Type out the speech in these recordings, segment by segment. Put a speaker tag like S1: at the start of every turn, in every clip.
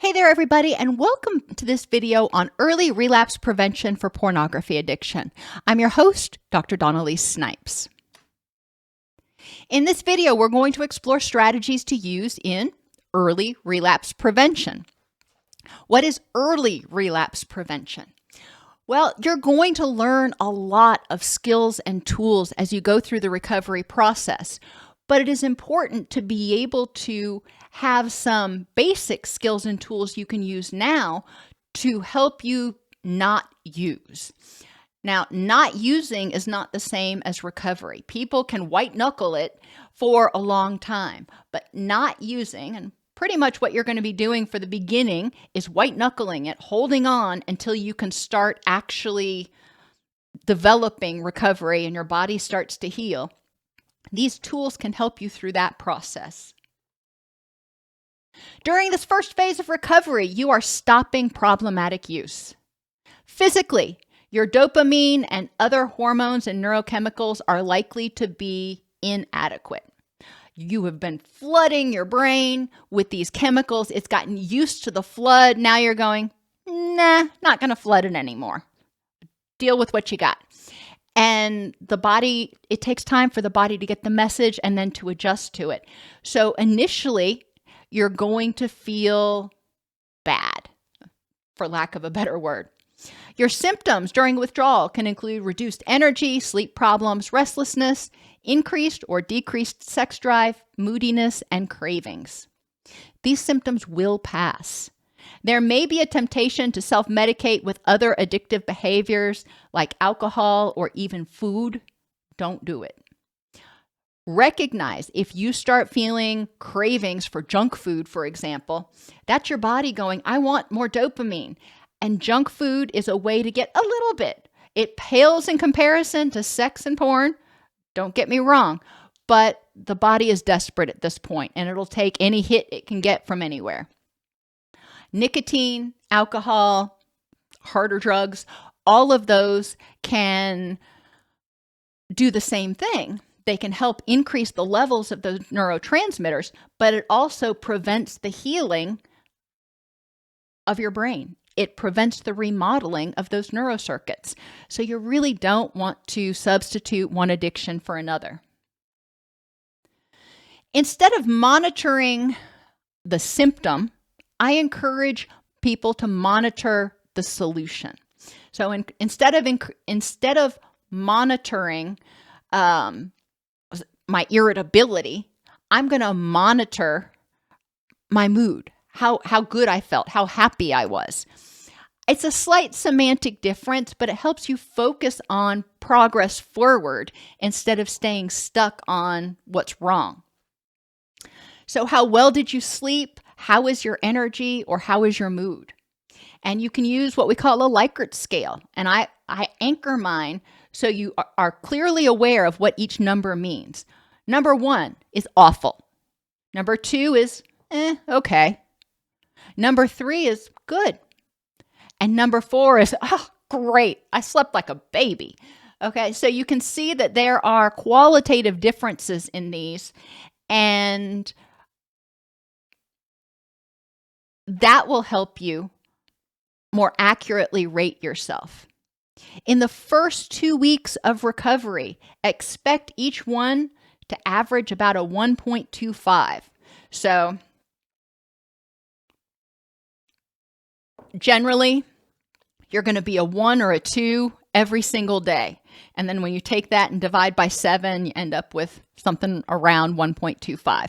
S1: Hey there, everybody, and welcome to this video on early relapse prevention for pornography addiction. I'm your host, Dr. Dawn-Elise Snipes. In this video, we're going to explore strategies to use in early relapse prevention. What is early relapse prevention? Well, you're going to learn a lot of skills and tools as you go through the recovery process, but it is important to be able to have some basic skills and tools you can use now to help you not use. Now, not using is not the same as recovery. People can white knuckle it for a long time, but not using, and pretty much what you're going to be doing for the beginning is white knuckling it, holding on until you can start actually developing recovery and your body starts to heal. These tools can help you through that process. During this first phase of recovery, you are stopping problematic use. Physically, your dopamine and other hormones and neurochemicals are likely to be inadequate. You have been flooding your brain with these chemicals. It's gotten used to the flood. Now you're going, nah, not going to flood it anymore. Deal with what you got. And the body, it takes time for the body to get the message and then to adjust to it. So initially, you're going to feel bad, for lack of a better word. Your symptoms during withdrawal can include reduced energy, sleep problems, restlessness, increased or decreased sex drive, moodiness, and cravings. These symptoms will pass. There may be a temptation to self-medicate with other addictive behaviors like alcohol or even food. Don't do it. Recognize if you start feeling cravings for junk food, for example, that's your body going, I want more dopamine. And junk food is a way to get a little bit. It pales in comparison to sex and porn. Don't get me wrong, but the body is desperate at this point, and it'll take any hit it can get from anywhere. Nicotine, alcohol, harder drugs, all of those can do the same thing. They can help increase the levels of those neurotransmitters, but it also prevents the healing of your brain. It prevents the remodeling of those neurocircuits. So you really don't want to substitute one addiction for another. Instead of monitoring the symptom, I encourage people to monitor the solution. So instead of monitoring my irritability, I'm going to monitor my mood, how good I felt, how happy I was. It's a slight semantic difference, but it helps you focus on progress forward instead of staying stuck on what's wrong. So how well did you sleep? How is your energy, or how is your mood? And you can use what we call a Likert scale. And I anchor mine so you are clearly aware of what each number means. Number 1 is awful. Number 2 is okay. Number 3 is good. And number 4 is, oh, great. I slept like a baby. Okay, so you can see that there are qualitative differences in these, and that will help you more accurately rate yourself. In the first 2 weeks of recovery, expect each one to average about a 1.25. So generally, you're going to be a 1 or a 2 every single day. And then when you take that and divide by 7, you end up with something around 1.25.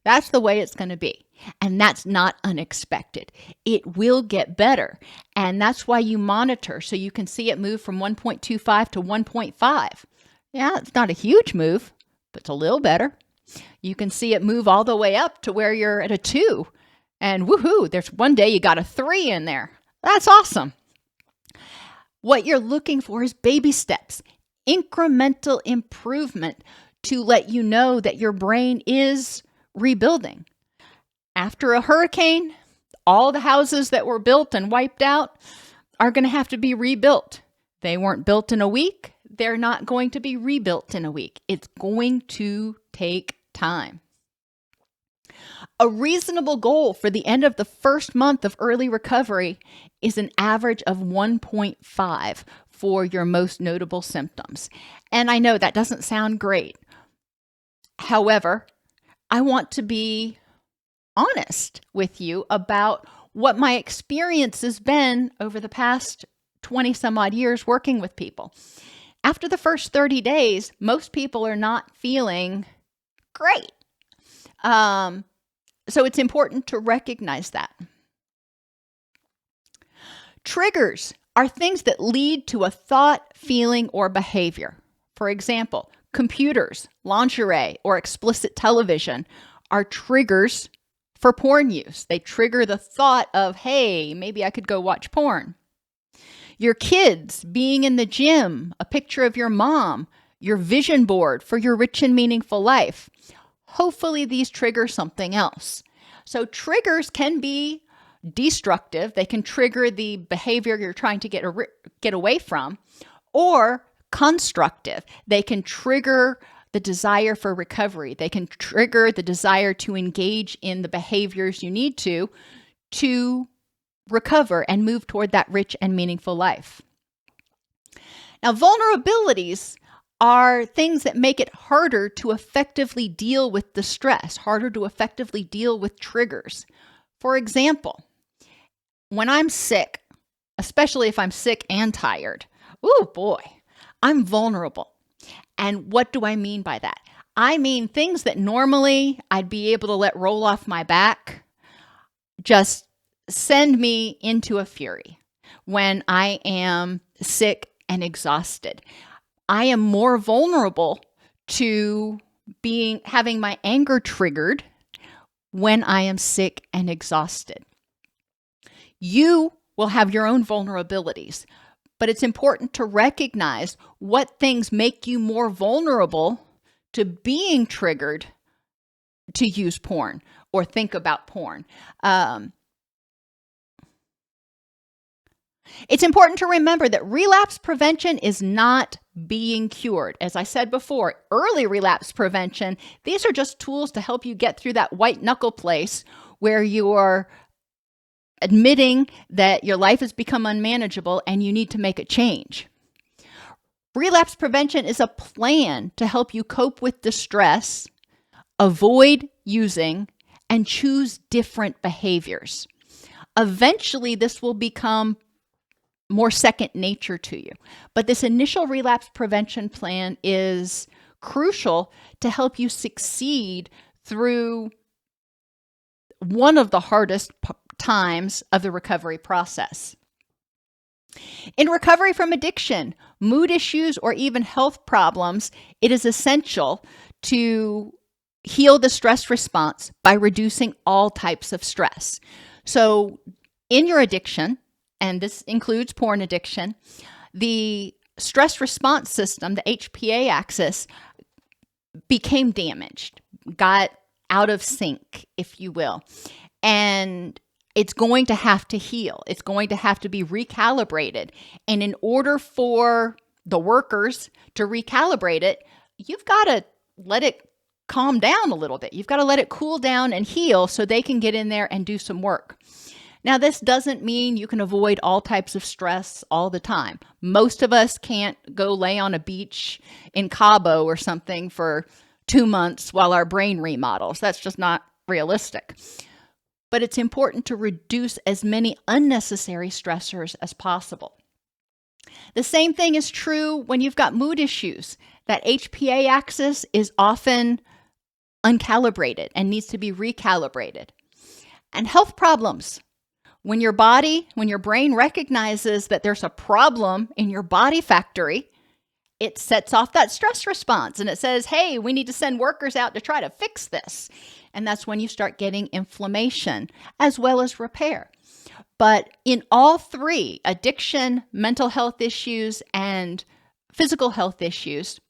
S1: That's the way it's going to be. And that's not unexpected. It will get better. And that's why you monitor, so you can see it move from 1.25 to 1.5. Yeah, it's not a huge move, but it's a little better. You can see it move all the way up to where you're at a 2. And woohoo, there's one day you got a 3 in there. That's awesome. What you're looking for is baby steps, incremental improvement to let you know that your brain is rebuilding. After a hurricane, all the houses that were built and wiped out are going to have to be rebuilt. They weren't built in a week. They're not going to be rebuilt in a week. It's going to take time. A reasonable goal for the end of the first month of early recovery is an average of 1.5 for your most notable symptoms. And I know that doesn't sound great. However, I want to be honest with you about what my experience has been over the past 20 some odd years working with people. After the first 30 days, most people are not feeling great. So it's important to recognize that. Triggers are things that lead to a thought, feeling, or behavior. For example, computers, lingerie, or explicit television are triggers for porn use. They trigger the thought of, hey, maybe I could go watch porn. Your kids being in the gym, a picture of your mom, your vision board for your rich and meaningful life. Hopefully these trigger something else. So triggers can be destructive. They can trigger the behavior you're trying to get away from, or constructive. They can trigger the desire for recovery. They can trigger the desire to engage in the behaviors you need to recover and move toward that rich and meaningful life. Now, vulnerabilities are things that make it harder to effectively deal with the stress, harder to effectively deal with triggers. For example, when I'm sick, especially if I'm sick and tired, oh boy, I'm vulnerable. And what do I mean by that? I mean things that normally I'd be able to let roll off my back just send me into a fury when I am sick and exhausted. I am more vulnerable to having my anger triggered when I am sick and exhausted. You will have your own vulnerabilities, but it's important to recognize what things make you more vulnerable to being triggered to use porn or think about porn. It's important to remember that relapse prevention is not being cured. As I said before, early relapse prevention, these are just tools to help you get through that white knuckle place where you are admitting that your life has become unmanageable and you need to make a change. Relapse prevention is a plan to help you cope with distress, avoid using, and choose different behaviors. Eventually, this will become more second nature to you. But this initial relapse prevention plan is crucial to help you succeed through one of the hardest times of the recovery process. In recovery from addiction, mood issues, or even health problems, it is essential to heal the stress response by reducing all types of stress. So in your addiction, and this includes porn addiction, the stress response system, the HPA axis, became damaged, got out of sync, if you will. And it's going to have to heal. It's going to have to be recalibrated. And in order for the workers to recalibrate it, you've got to let it calm down a little bit. You've got to let it cool down and heal so they can get in there and do some work. Now, this doesn't mean you can avoid all types of stress all the time. Most of us can't go lay on a beach in Cabo or something for 2 months while our brain remodels. That's just not realistic. But it's important to reduce as many unnecessary stressors as possible. The same thing is true when you've got mood issues. That HPA axis is often uncalibrated and needs to be recalibrated. And health problems. When your brain recognizes that there's a problem in your body factory, it sets off that stress response and it says, hey, we need to send workers out to try to fix this. And that's when you start getting inflammation as well as repair. But in all three, addiction, mental health issues, and physical health issues,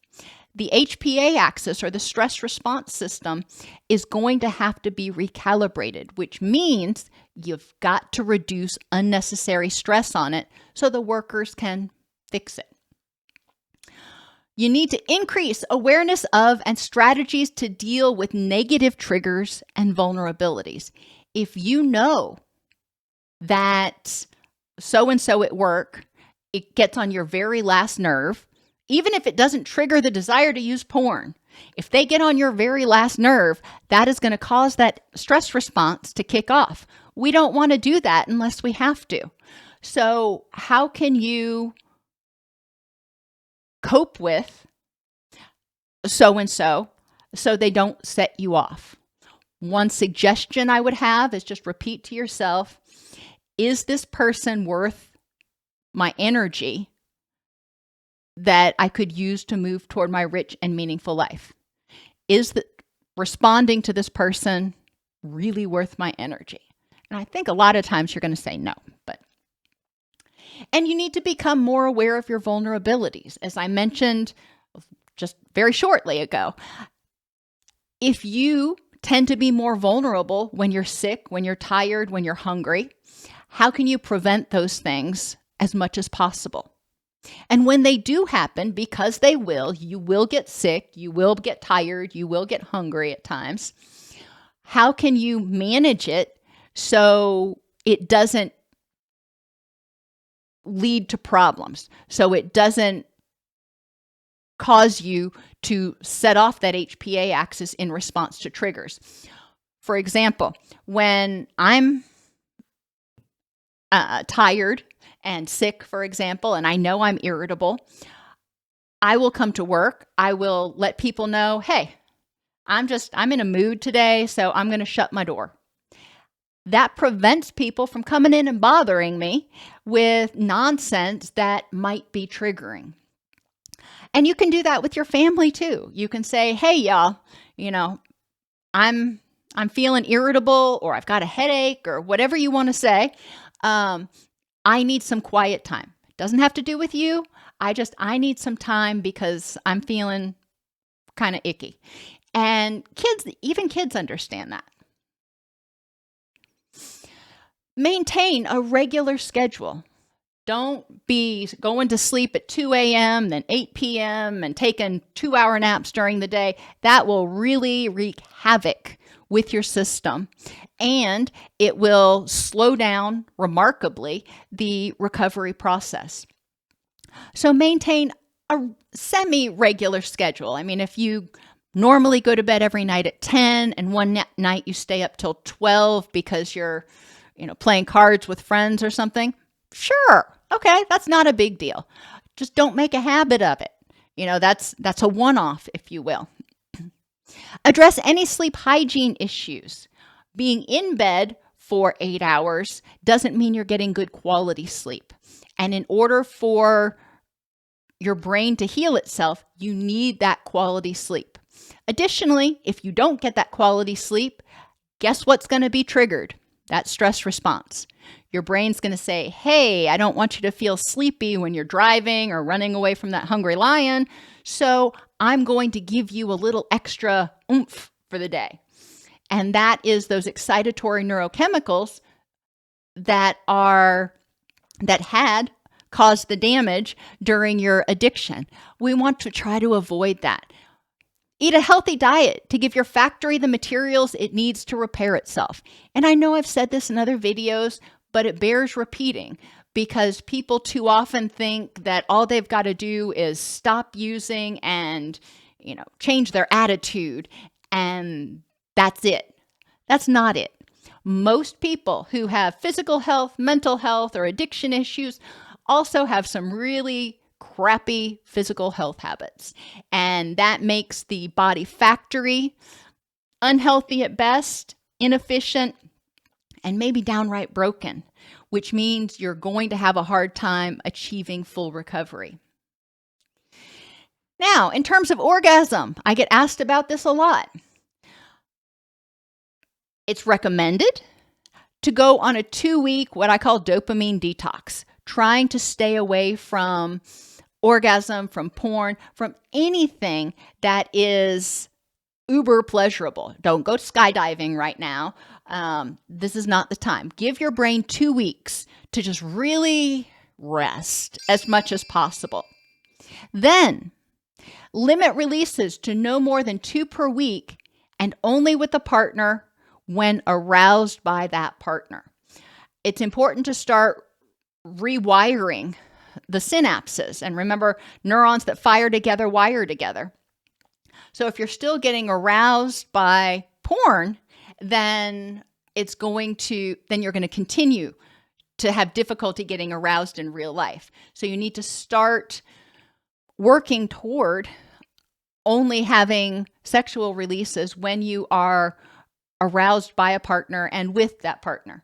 S1: the HPA axis, or the stress response system, is going to have to be recalibrated, which means you've got to reduce unnecessary stress on it so the workers can fix it. You need to increase awareness of and strategies to deal with negative triggers and vulnerabilities. If you know that so-and-so at work, it gets on your very last nerve, even if it doesn't trigger the desire to use porn, if they get on your very last nerve, that is going to cause that stress response to kick off. We don't want to do that unless we have to. So how can you cope with so-and-so so they don't set you off? One suggestion I would have is just repeat to yourself, is this person worth my energy that I could use to move toward my rich and meaningful life? Is responding to this person really worth my energy? And I think a lot of times you're going to say no, and you need to become more aware of your vulnerabilities. As I mentioned just very shortly ago, if you tend to be more vulnerable when you're sick, when you're tired, when you're hungry, how can you prevent those things as much as possible? And when they do happen, because they will, you will get sick, you will get tired, you will get hungry at times. How can you manage it so it doesn't lead to problems, so it doesn't cause you to set off that HPA axis in response to triggers? For example, when I'm tired and sick, for example, and I know I'm irritable, I will come to work. I will let people know, hey, I'm in a mood today, so I'm going to shut my door. That prevents people from coming in and bothering me with nonsense that might be triggering. And you can do that with your family too. You can say, hey, y'all, I'm feeling irritable, or I've got a headache, or whatever you want to say. I need some quiet time. It doesn't have to do with you. I need some time because I'm feeling kind of icky. And even kids understand that. Maintain a regular schedule. Don't be going to sleep at 2 a.m., then 8 p.m., and taking 2-hour naps during the day. That will really wreak havoc with your system, and it will slow down remarkably the recovery process. So maintain a semi-regular schedule. I mean, if you normally go to bed every night at 10 and one night you stay up till 12 because you're playing cards with friends or something, sure. Okay, that's not a big deal. Just don't make a habit of it. That's a one-off, if you will. Address any sleep hygiene issues. Being in bed for 8 hours doesn't mean you're getting good quality sleep. And in order for your brain to heal itself, you need that quality sleep. Additionally, if you don't get that quality sleep, guess what's going to be triggered? That stress response. Your brain's going to say, hey, I don't want you to feel sleepy when you're driving or running away from that hungry lion, so I'm going to give you a little extra oomph for the day. And that is those excitatory neurochemicals that had caused the damage during your addiction. We want to try to avoid that. Eat a healthy diet to give your factory the materials it needs to repair itself. And I know I've said this in other videos, but it bears repeating because people too often think that all they've got to do is stop using and, change their attitude, and that's it. That's not it. Most people who have physical health, mental health, or addiction issues also have some really crappy physical health habits. And that makes the body factory unhealthy at best, inefficient, and maybe downright broken, which means you're going to have a hard time achieving full recovery. Now, in terms of orgasm, I get asked about this a lot. It's recommended to go on a 2-week, what I call dopamine detox, trying to stay away from orgasm, from porn, from anything that is uber pleasurable. Don't go skydiving right now. This is not the time. Give your brain 2 weeks to just really rest as much as possible. Then Limit releases to no more than 2 per week and only with the partner when aroused by that partner. It's important to start rewiring the synapses. And remember, neurons that fire together wire together. So if you're still getting aroused by porn, then you're going to continue to have difficulty getting aroused in real life. So you need to start working toward only having sexual releases when you are aroused by a partner and with that partner.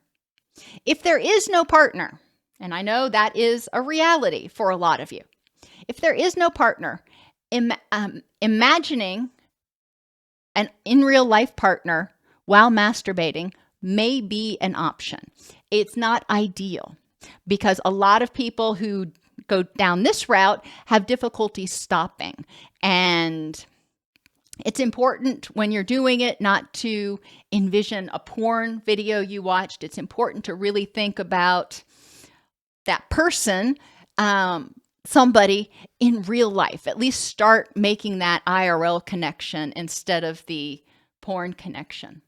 S1: If there is no partner, and I know that is a reality for a lot of you, if there is no partner, imagining an in real life partner while masturbating may be an option. It's not ideal because a lot of people who go down this route have difficulty stopping. And it's important when you're doing it not to envision a porn video you watched. It's important to really think about that person, somebody in real life. At least start making that IRL connection instead of the porn connection.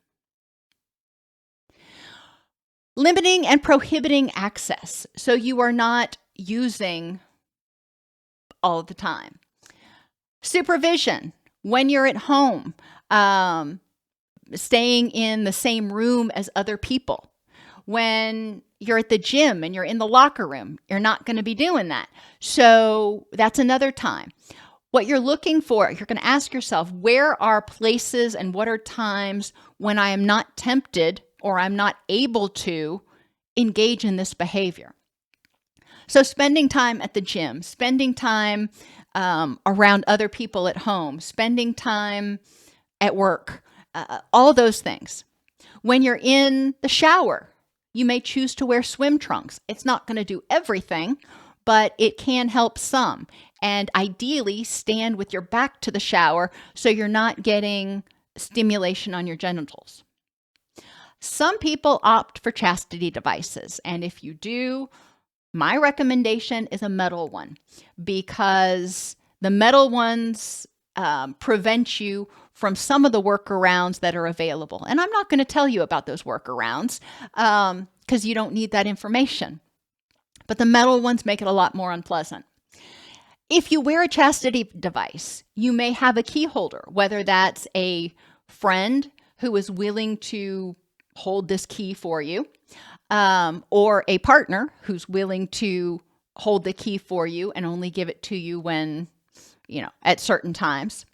S1: Limiting and prohibiting access so you are not using all the time. Supervision when you're at home, staying in the same room as other people. When you're at the gym and you're in the locker room, you're not going to be doing that. So that's another time. What you're looking for, you're going to ask yourself, where are places and what are times when I am not tempted or I'm not able to engage in this behavior? So spending time at the gym, spending time around other people at home, spending time at work, all those things. When you're in the shower, you may choose to wear swim trunks. It's not going to do everything, but it can help some. And ideally, stand with your back to the shower so you're not getting stimulation on your genitals. Some people opt for chastity devices, and if you do, my recommendation is a metal one because the metal ones prevent you from some of the workarounds that are available. And I'm not going to tell you about those workarounds because you don't need that information. But the metal ones make it a lot more unpleasant. If you wear a chastity device, you may have a key holder, whether that's a friend who is willing to hold this key for you, or a partner who's willing to hold the key for you and only give it to you when, at certain times.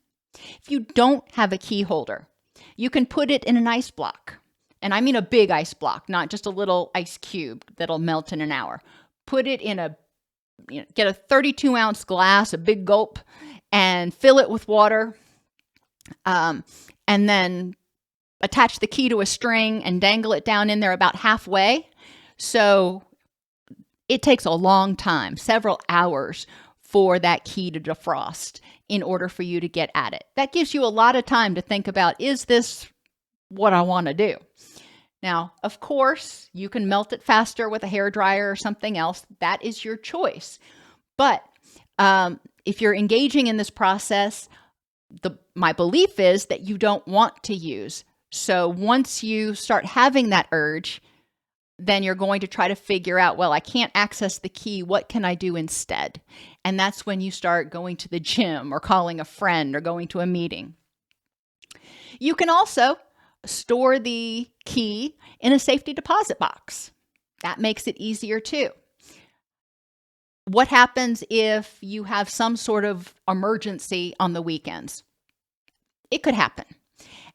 S1: If you don't have a key holder, you can put it in an ice block. And I mean a big ice block, not just a little ice cube that'll melt in an hour. Put it in get a 32-ounce glass, a big gulp, and fill it with water. And then attach the key to a string and dangle it down in there about halfway. So it takes a long time, several hours, for that key to defrost in order for you to get at it. That gives you a lot of time to think about, is this what I want to do? Now, of course, you can melt it faster with a hairdryer or something else. That is your choice. But if you're engaging in this process, my belief is that you don't want to use. So once you start having that urge, then you're going to try to figure out, well, I can't access the key. What can I do instead? And that's when you start going to the gym or calling a friend or going to a meeting. You can also store the key in a safety deposit box. That makes it easier too. What happens if you have some sort of emergency on the weekends? It could happen.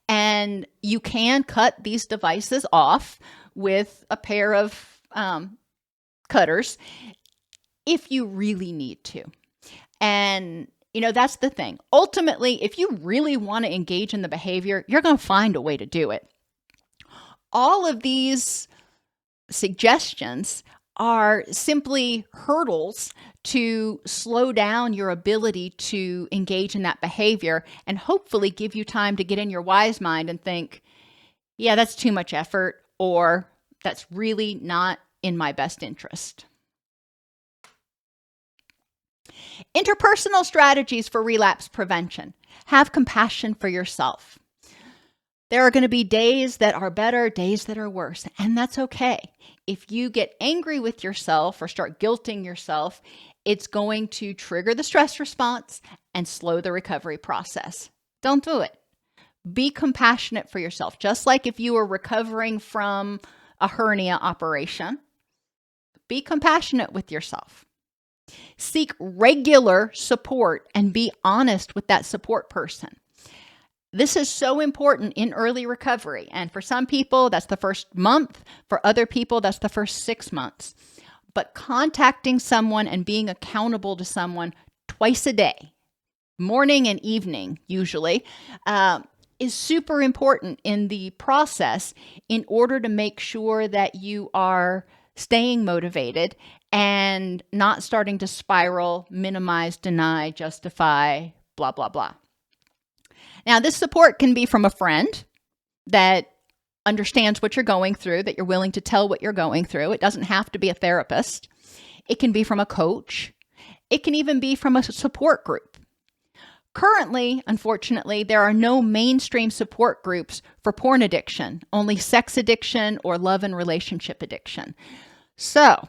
S1: And you can cut these devices off with a pair of cutters if you really need to. And, that's the thing. Ultimately, if you really want to engage in the behavior, you're going to find a way to do it. All of these suggestions are simply hurdles to slow down your ability to engage in that behavior and hopefully give you time to get in your wise mind and think, yeah, that's too much effort, or that's really not in my best interest. Interpersonal strategies for relapse prevention. Have compassion for yourself. There are going to be days that are better, days that are worse, and that's okay. If you get angry with yourself or start guilting yourself, it's going to trigger the stress response and slow the recovery process. Don't do it. Be compassionate for yourself. Just like if you were recovering from a hernia operation, be compassionate with yourself. Seek regular support and be honest with that support person. This is so important in early recovery. And for some people, that's the first month. For other people, that's the first 6 months. But contacting someone and being accountable to someone twice a day, morning and evening usually, is super important in the process in order to make sure that you are staying motivated and not starting to spiral, minimize, deny, justify, blah, blah, blah. Now, this support can be from a friend that understands what you're going through, that you're willing to tell what you're going through. It doesn't have to be a therapist. It can be from a coach. It can even be from a support group. Currently, unfortunately, there are no mainstream support groups for porn addiction, only sex addiction or love and relationship addiction. So,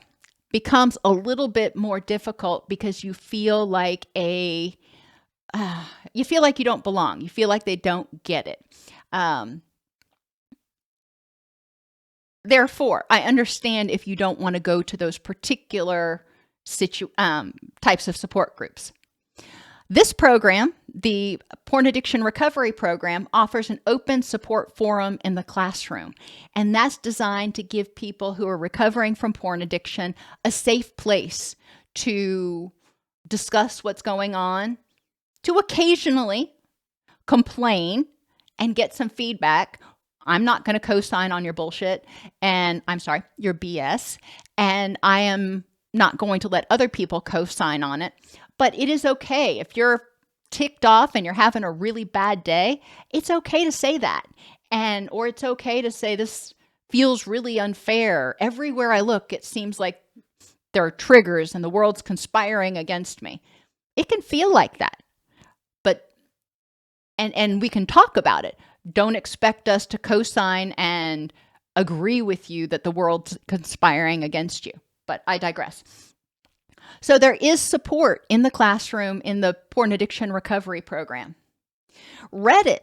S1: becomes a little bit more difficult because you feel like you don't belong. You feel like they don't get it. Therefore, I understand if you don't want to go to those particular types of support groups. This program, the Porn Addiction Recovery Program, offers an open support forum in the classroom. And that's designed to give people who are recovering from porn addiction a safe place to discuss what's going on, to occasionally complain and get some feedback. I'm not going to co-sign on your bullshit, and I'm sorry, your BS, and I am not going to let other people co-sign on it. But it is okay. If you're ticked off and you're having a really bad day, it's okay to say that. Or it's okay to say, this feels really unfair. Everywhere I look, it seems like there are triggers and the world's conspiring against me. It can feel like that. And we can talk about it. Don't expect us to co-sign and agree with you that the world's conspiring against you. But I digress. So there is support in the classroom in the Porn Addiction Recovery Program. Reddit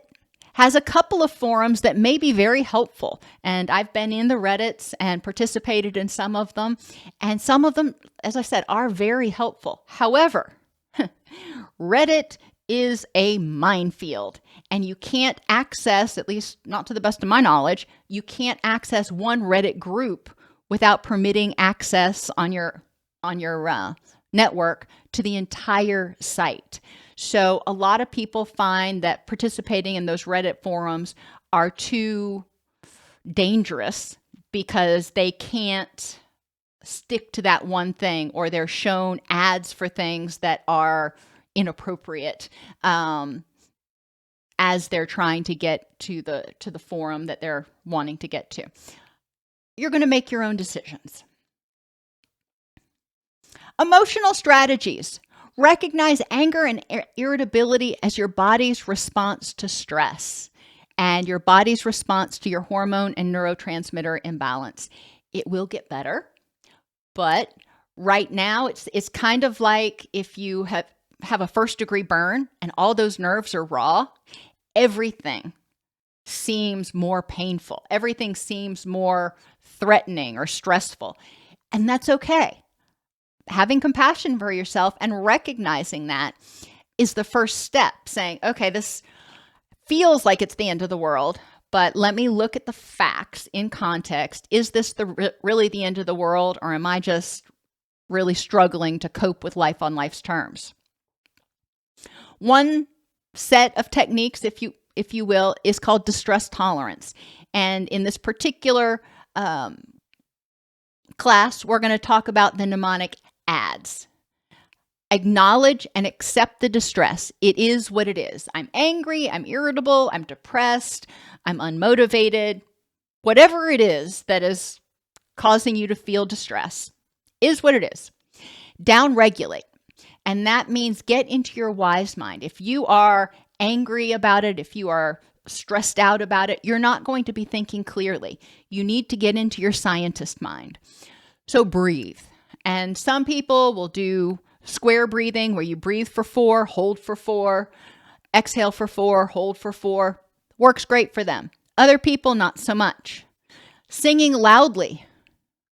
S1: has a couple of forums that may be very helpful. And I've been in the Reddits and participated in some of them. And some of them, as I said, are very helpful. However, Reddit is a minefield, and you can't access, at least not to the best of my knowledge, you can't access one Reddit group without permitting access on your network to the entire site. So a lot of people find that participating in those Reddit forums are too dangerous because they can't stick to that one thing, or they're shown ads for things that are inappropriate as they're trying to get to the forum that they're wanting to get to. You're going to make your own decisions. Emotional strategies. Recognize anger and irritability as your body's response to stress and your body's response to your hormone and neurotransmitter imbalance. It will get better, but right now it's kind of like if you have a first-degree burn and all those nerves are raw, everything seems more painful. Everything seems more threatening or stressful. And that's okay. Having compassion for yourself and recognizing that is the first step. Saying, okay, this feels like it's the end of the world, but let me look at the facts in context. Is this really the end of the world, or am I just really struggling to cope with life on life's terms? One set of techniques, if you will, is called distress tolerance. And in this particular class, we're going to talk about the mnemonic ADDS. Acknowledge and accept the distress. It is what it is. I'm angry, I'm irritable, I'm depressed, I'm unmotivated. Whatever it is that is causing you to feel distress is what it is. Downregulate. And that means get into your wise mind. If you are angry about it, if you are stressed out about it, you're not going to be thinking clearly. You need to get into your scientist mind. So breathe. And some people will do square breathing where you breathe for 4, hold for 4, exhale for 4, hold for 4. Works great for them. Other people, not so much. Singing loudly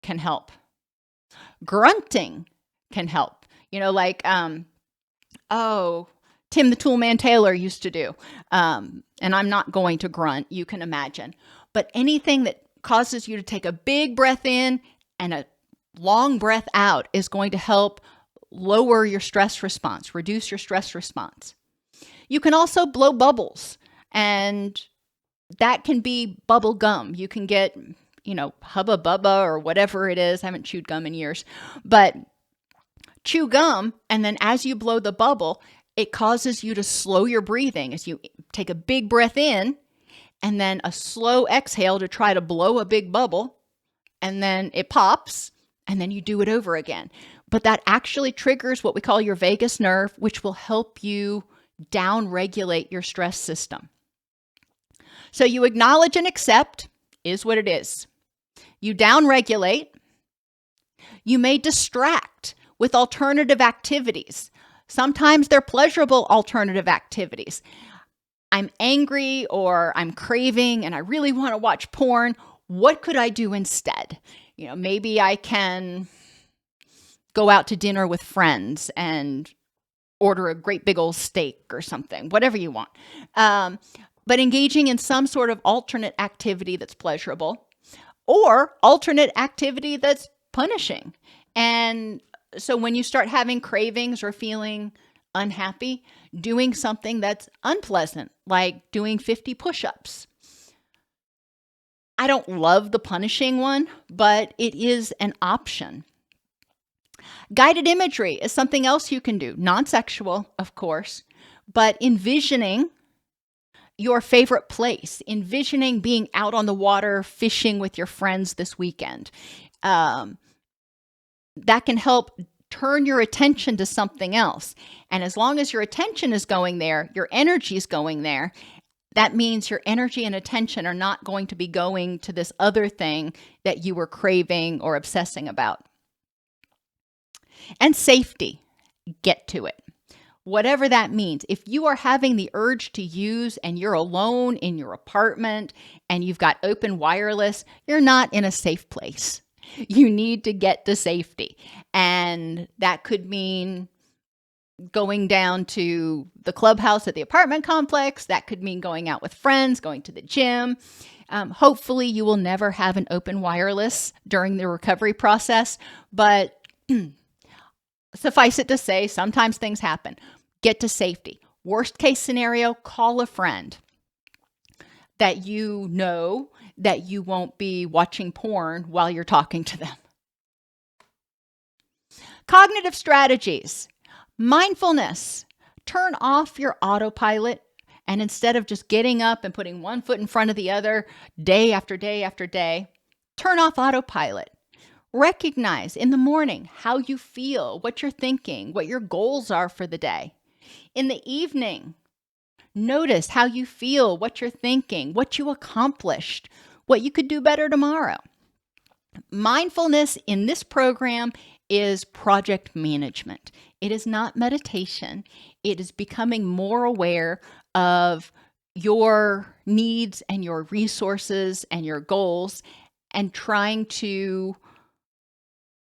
S1: can help. Grunting can help. Like, Tim the Toolman Taylor used to do. And I'm not going to grunt, you can imagine. But anything that causes you to take a big breath in and a long breath out is going to help lower your stress response, reduce your stress response. You can also blow bubbles, and that can be bubble gum. You can get, Hubba Bubba or whatever it is. I haven't chewed gum in years, but chew gum, and then as you blow the bubble, it causes you to slow your breathing as you take a big breath in and then a slow exhale to try to blow a big bubble, and then it pops, and then you do it over again. But that actually triggers what we call your vagus nerve, which will help you down-regulate your stress system. So you acknowledge and accept is what it is. You down-regulate. You may distract with alternative activities. Sometimes they're pleasurable alternative activities. I'm angry or I'm craving and I really want to watch porn. What could I do instead? Maybe I can go out to dinner with friends and order a great big old steak or something, whatever you want. But engaging in some sort of alternate activity that's pleasurable or alternate activity that's punishing. And so when you start having cravings or feeling unhappy, doing something that's unpleasant, like doing 50 push-ups. I don't love the punishing one, but it is an option. Guided imagery is something else you can do. Non-sexual, of course, but envisioning your favorite place, envisioning being out on the water fishing with your friends this weekend. That can help turn your attention to something else. And as long as your attention is going there, your energy is going there, that means your energy and attention are not going to be going to this other thing that you were craving or obsessing about. And safety, get to it. Whatever that means. If you are having the urge to use and you're alone in your apartment and you've got open wireless, you're not in a safe place. You need to get to safety. And that could mean going down to the clubhouse at the apartment complex. That could mean going out with friends, going to the gym. Hopefully you will never have an open wireless during the recovery process, but suffice it to say, sometimes things happen. Get to safety. Worst case scenario, call a friend that you know that you won't be watching porn while you're talking to them. Cognitive strategies. Mindfulness. Turn off your autopilot, and instead of just getting up and putting one foot in front of the other day after day after day, turn off autopilot. Recognize in the morning how you feel, what you're thinking, what your goals are for the day. In the evening, notice how you feel, what you're thinking, what you accomplished, what you could do better tomorrow. Mindfulness in this program is project management. It is not meditation. It is becoming more aware of your needs and your resources and your goals and trying to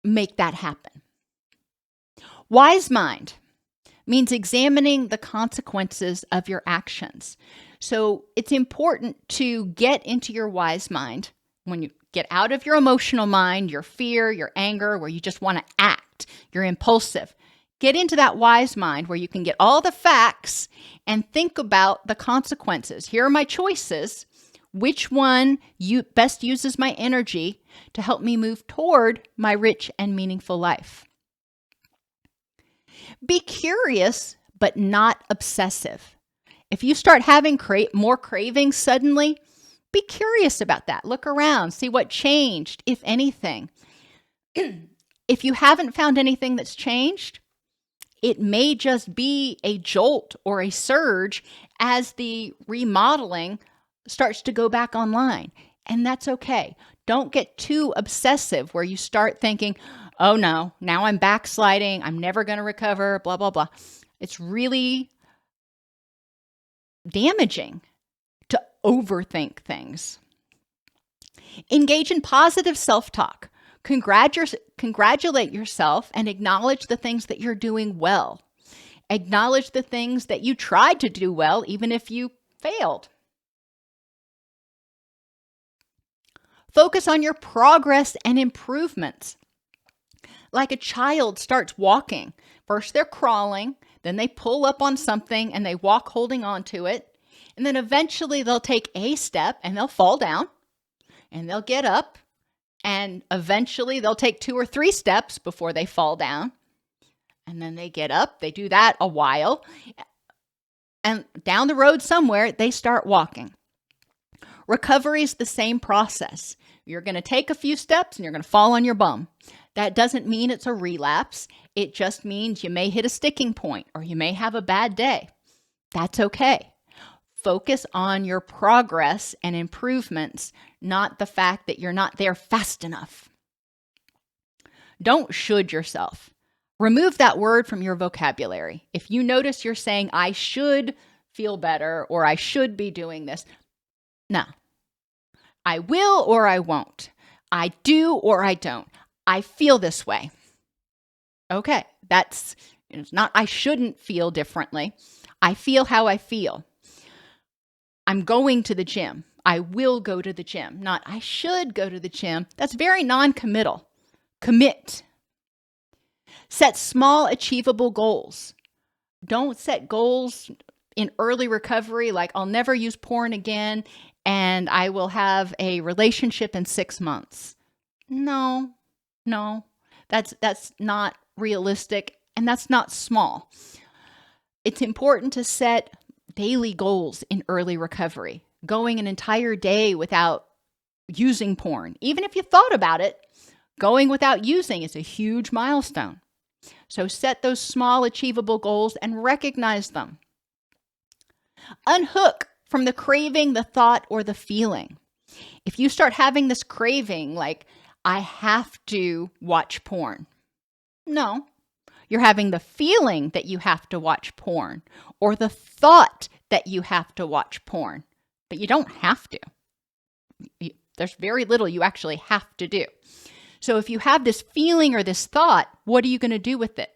S1: make that happen. Wise mind means examining the consequences of your actions. So it's important to get into your wise mind when you get out of your emotional mind, your fear, your anger, where you just want to act, you're impulsive. Get into that wise mind where you can get all the facts and think about the consequences. Here are my choices. Which one best uses my energy to help me move toward my rich and meaningful life? Be curious, but not obsessive. If you start having more cravings suddenly, be curious about that. Look around, see what changed, if anything. If you haven't found anything that's changed, It may just be a jolt or a surge as the remodeling starts to go back online. And that's okay. Don't get too obsessive where you start thinking, oh no, now I'm backsliding. I'm never going to recover, blah, blah, blah. It's really damaging to overthink things. Engage in positive self-talk. Congratulate yourself and acknowledge the things that you're doing well. Acknowledge the things that you tried to do well, even if you failed. Focus on your progress and improvements. Like a child starts walking. First they're crawling, then they pull up on something and they walk holding on to it. And then eventually they'll take a step and they'll fall down and they'll get up. And eventually they'll take 2 or 3 steps before they fall down. And then they get up. They do that a while. And down the road somewhere, they start walking. Recovery is the same process. You're going to take a few steps and you're going to fall on your bum. That doesn't mean it's a relapse. It just means you may hit a sticking point or you may have a bad day. That's okay. Focus on your progress and improvements, not the fact that you're not there fast enough. Don't should yourself. Remove that word from your vocabulary. If you notice you're saying, I should feel better or I should be doing this, no. I will or I won't. I do or I don't. I feel this way. Okay, it's not I shouldn't feel differently. I feel how I feel. I'm going to the gym. I will go to the gym. Not I should go to the gym. That's very non-committal. Commit. Set small, achievable goals. Don't set goals in early recovery like I'll never use porn again and I will have a relationship in 6 months. No. That's not realistic and that's not small. It's important to set daily goals in early recovery. Going an entire day without using porn. Even if you thought about it, going without using is a huge milestone. So set those small achievable goals and recognize them. Unhook from the craving, the thought, or the feeling. If you start having this craving, like, I have to watch porn. No, you're having the feeling that you have to watch porn or the thought that you have to watch porn, but you don't have to. There's very little you actually have to do. So if you have this feeling or this thought, what are you going to do with it?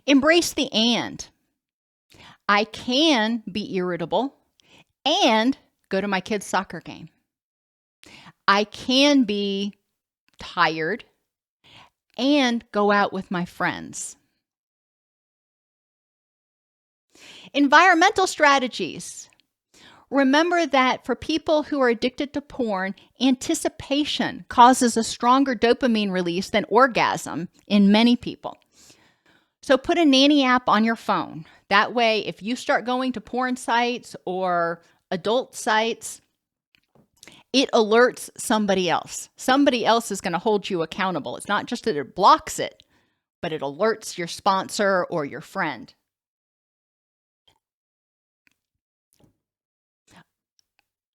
S1: Embrace the and. I can be irritable and go to my kid's soccer game. I can be tired and go out with my friends. Environmental strategies. Remember that for people who are addicted to porn, anticipation causes a stronger dopamine release than orgasm in many people. So put a nanny app on your phone. That way, if you start going to porn sites or adult sites, it alerts somebody else. Somebody else is going to hold you accountable. It's not just that it blocks it, but it alerts your sponsor or your friend.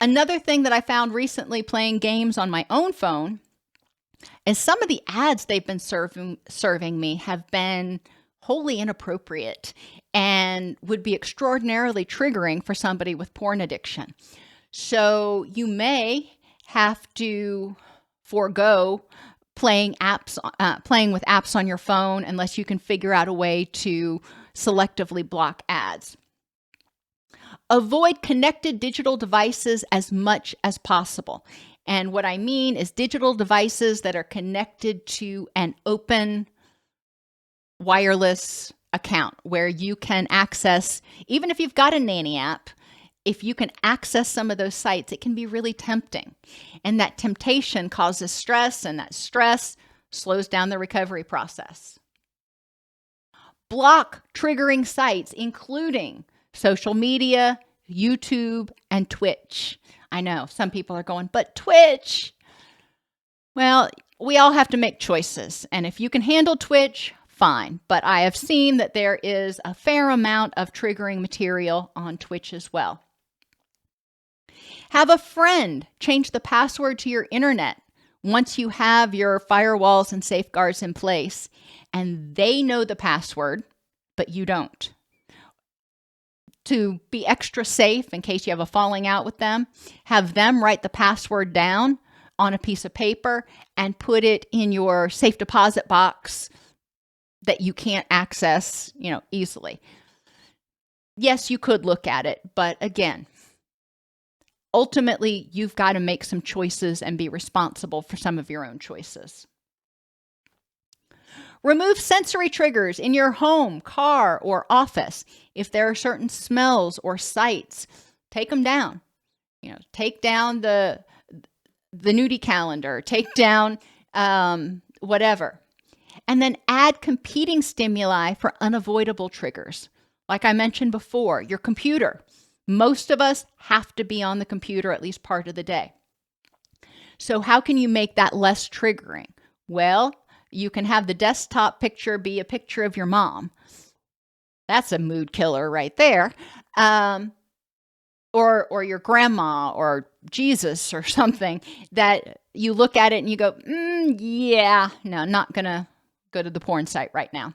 S1: Another thing that I found recently playing games on my own phone is some of the ads they've been serving me have been wholly inappropriate and would be extraordinarily triggering for somebody with porn addiction. So you may have to forego playing with apps on your phone unless you can figure out a way to selectively block ads. Avoid connected digital devices as much as possible. And what I mean is digital devices that are connected to an open wireless account where you can access, even if you've got a nanny app, if you can access some of those sites, it can be really tempting. And that temptation causes stress, and that stress slows down the recovery process. Block triggering sites, including social media, YouTube, and Twitch. I know some people are going, but Twitch. Well, we all have to make choices. And if you can handle Twitch, fine. But I have seen that there is a fair amount of triggering material on Twitch as well. Have a friend change the password to your internet once you have your firewalls and safeguards in place, and they know the password, but you don't. To be extra safe in case you have a falling out with them, have them write the password down on a piece of paper and put it in your safe deposit box that you can't access, easily. Yes, you could look at it, but again, ultimately, you've got to make some choices and be responsible for some of your own choices. Remove sensory triggers in your home, car, or office. If there are certain smells or sights, take them down. Take down the nudie calendar, take down whatever. And then add competing stimuli for unavoidable triggers. Like I mentioned before, your computer. Most of us have to be on the computer at least part of the day. So how can you make that less triggering? Well, you can have the desktop picture be a picture of your mom. That's a mood killer right there. Or your grandma or Jesus or something that you look at it and you go, yeah, no, not going to go to the porn site right now.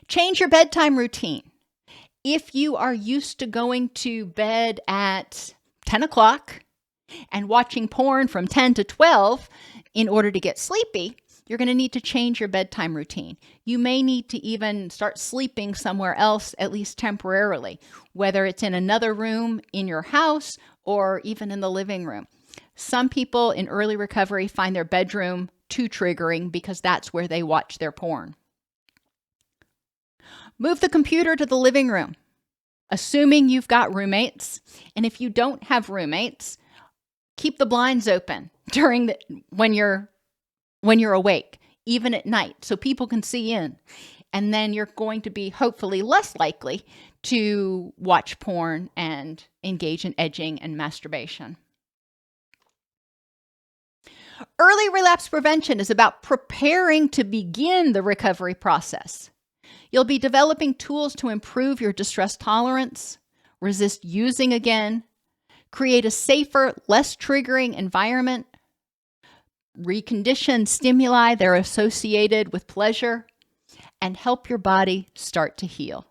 S1: Change your bedtime routine. If you are used to going to bed at 10 o'clock and watching porn from 10 to 12 in order to get sleepy, you're going to need to change your bedtime routine. You may need to even start sleeping somewhere else, at least temporarily, whether it's in another room in your house or even in the living room. Some people in early recovery find their bedroom too triggering because that's where they watch their porn. Move the computer to the living room, assuming you've got roommates. And if you don't have roommates, keep the blinds open when you're awake, even at night, so people can see in. And then you're going to be hopefully less likely to watch porn and engage in edging and masturbation. Early relapse prevention is about preparing to begin the recovery process. You'll be developing tools to improve your distress tolerance, resist using again, create a safer, less triggering environment, recondition stimuli that are associated with pleasure, and help your body start to heal.